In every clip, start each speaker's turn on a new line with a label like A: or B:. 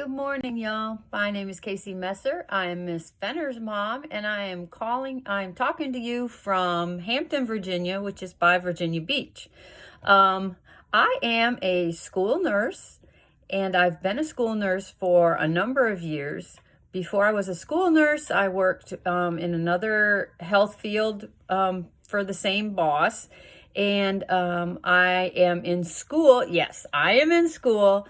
A: Good morning, y'all. My name is Casey Messer. I am Miss Fenner's mom, and I'm talking to you from Hampton, Virginia, which is by Virginia Beach. I am a school nurse, and I've been a school nurse for a number of years. Before I was a school nurse, I worked in another health field for the same boss. And I am in school. Yes, I am in school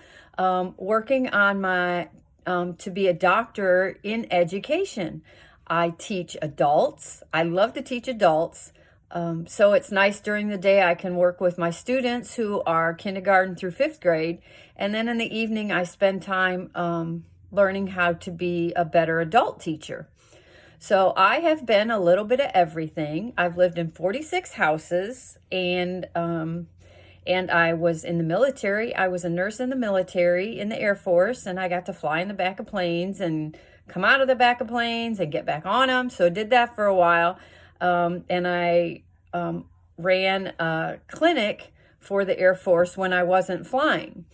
A: working on my to be a doctor in education. I teach adults. I love to teach adults. So it's nice during the day I can work with my students who are kindergarten through fifth grade. And then in the evening, I spend time learning how to be a better adult teacher. So I have been a little bit of everything. I've lived in 46 houses, and I was in the military. I was a nurse in the military in the Air Force, and I got to fly in the back of planes and come out of the back of planes and get back on them. So I did that for a while, and I ran a clinic for the Air Force when I wasn't flying.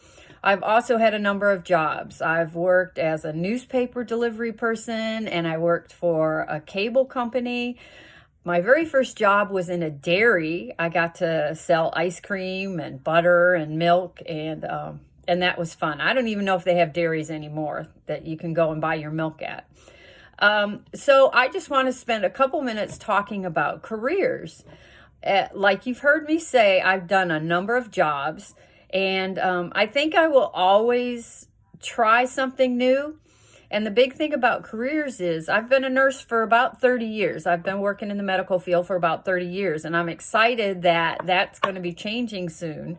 A: I've also had a number of jobs. I've worked as a newspaper delivery person, and I worked for a cable company. My very first job was in a dairy. I got to sell ice cream and butter and milk, and that was fun. I don't even know if they have dairies anymore that you can go and buy your milk at. So I just want to spend a couple minutes talking about careers. Like you've heard me say, I've done a number of jobs. And I think I will always try something new. And the big thing about careers is I've been a nurse for about 30 years. I've been working in the medical field for about 30 years. And I'm excited that that's going to be changing soon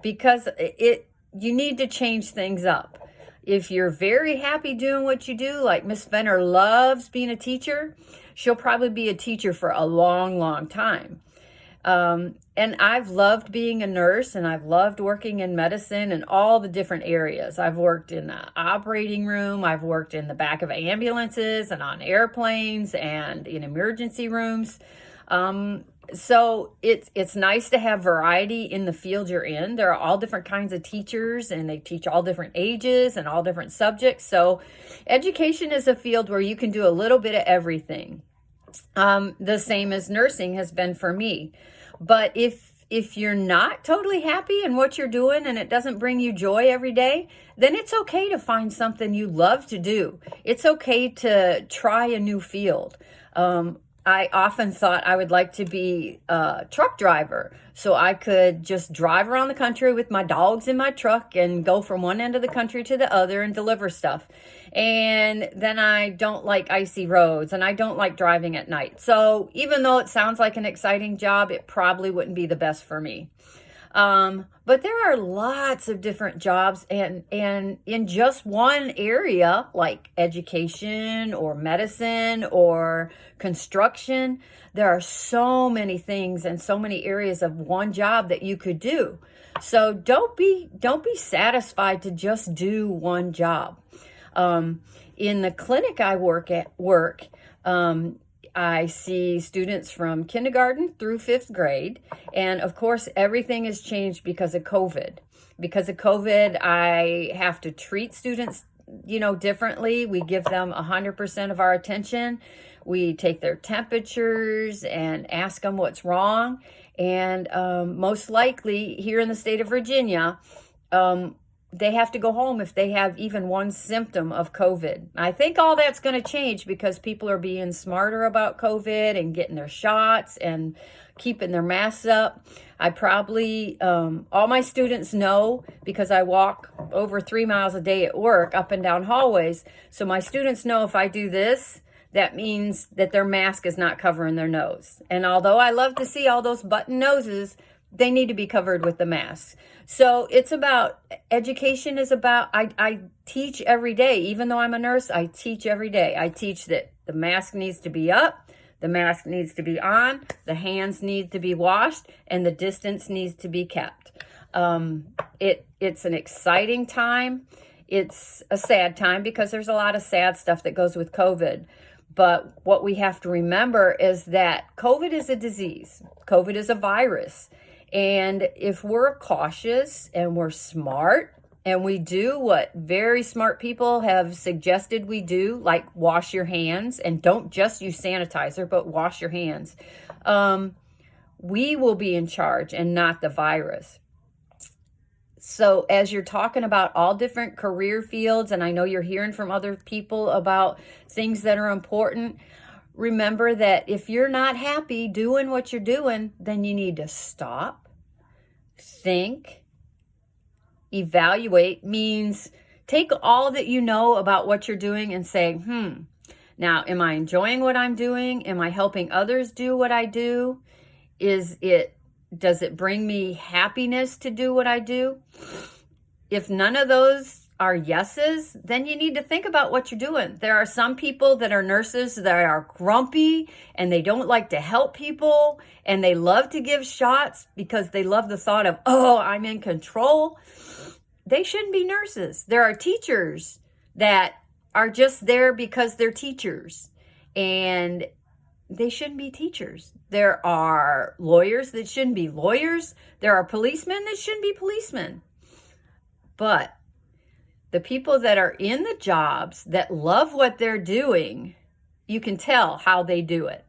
A: because you need to change things up. If you're very happy doing what you do, like Miss Fenner loves being a teacher, she'll probably be a teacher for a long, long time. And I've loved being a nurse, and I've loved working in medicine in all the different areas. I've worked in the operating room. I've worked in the back of ambulances and on airplanes and in emergency rooms. So it's nice to have variety in the field you're in. There are all different kinds of teachers, and they teach all different ages and all different subjects. So education is a field where you can do a little bit of everything. The same as nursing has been for me. But if you're not totally happy in what you're doing and it doesn't bring you joy every day, then it's okay to find something you love to do. It's okay to try a new field. I often thought I would like to be a truck driver so I could just drive around the country with my dogs in my truck and go from one end of the country to the other and deliver stuff. And then I don't like icy roads, and I don't like driving at night. So even though it sounds like an exciting job, it probably wouldn't be the best for me. But there are lots of different jobs, and in just one area, like education or medicine or construction, there are so many things and so many areas of one job that you could do. So don't be satisfied to just do one job. In the clinic I work, I see students from kindergarten through fifth grade. And of course, everything has changed because of COVID. Because of COVID, I have to treat students, differently. We give them 100% of our attention. We take their temperatures and ask them what's wrong. And most likely here in the state of Virginia, they have to go home if they have even one symptom of COVID. I think all that's going to change because people are being smarter about COVID and getting their shots and keeping their masks up. I probably, all my students know because I walk over 3 miles a day at work up and down hallways. So my students know if I do this, that means that their mask is not covering their nose. And although I love to see all those button noses, they need to be covered with the mask. So it's about, education is about, I teach every day. Even though I'm a nurse, I teach every day. I teach that the mask needs to be up, the mask needs to be on, the hands need to be washed, and the distance needs to be kept. It's an exciting time. It's a sad time because there's a lot of sad stuff that goes with COVID. But what we have to remember is that COVID is a disease. COVID is a virus. And if we're cautious and we're smart And we do what very smart people have suggested we do, like wash your hands, and don't just use sanitizer, but wash your hands. We will be in charge and not the virus. So as you're talking about all different career fields, and I know you're hearing from other people about things that are important, remember that if you're not happy doing what you're doing, then you need to stop, think, evaluate. Means take all that you know about what you're doing and say, now, am I enjoying what I'm doing? Am I helping others do what I do? Does it bring me happiness to do what I do? If none of those are yeses, then you need to think about what you're doing. There are some people that are nurses that are grumpy and they don't like to help people and they love to give shots because they love the thought of, oh, I'm in control. They shouldn't be nurses. There are teachers that are just there because they're teachers, and they shouldn't be teachers. There are lawyers that shouldn't be lawyers. There are policemen that shouldn't be policemen. But the people that are in the jobs that love what they're doing, you can tell how they do it.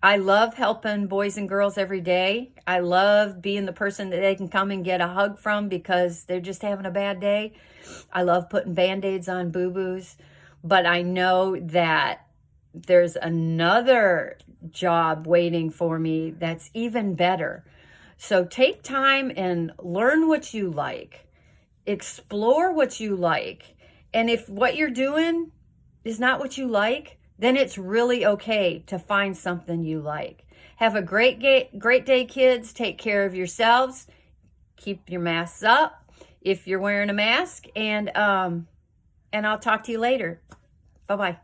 A: I love helping boys and girls every day. I love being the person that they can come and get a hug from because they're just having a bad day. I love putting Band-Aids on boo-boos. But I know that there's another job waiting for me that's even better. So take time and learn what you like. Explore what you like. And if what you're doing is not what you like, then it's really okay to find something you like. Have a great day, kids. Take care of yourselves. Keep your masks up if you're wearing a mask. And I'll talk to you later. Bye-bye.